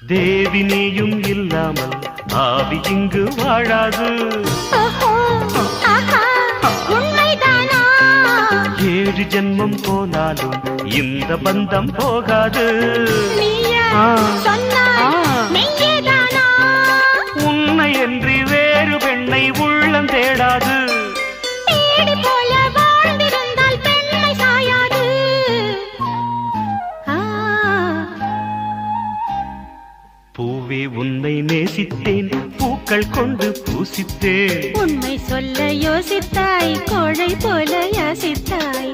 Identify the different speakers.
Speaker 1: தேவி நீயும் இல்லாமல் ஆவி இங்கு வாழாது.
Speaker 2: உண்மைதானா?
Speaker 1: 7 ஜென்மம் போனாலும் இந்த பந்தம் போகாது. உன்னை என்று வேறு பெண்ணை உள்ளம் தேடாது. பூவே உன்னை நேசித்தேன், பூக்கள் கொண்டு பூசித்தேன்.
Speaker 2: உண்மை சொல்ல யோசித்தாய், கோழை போல யாசித்தாய்.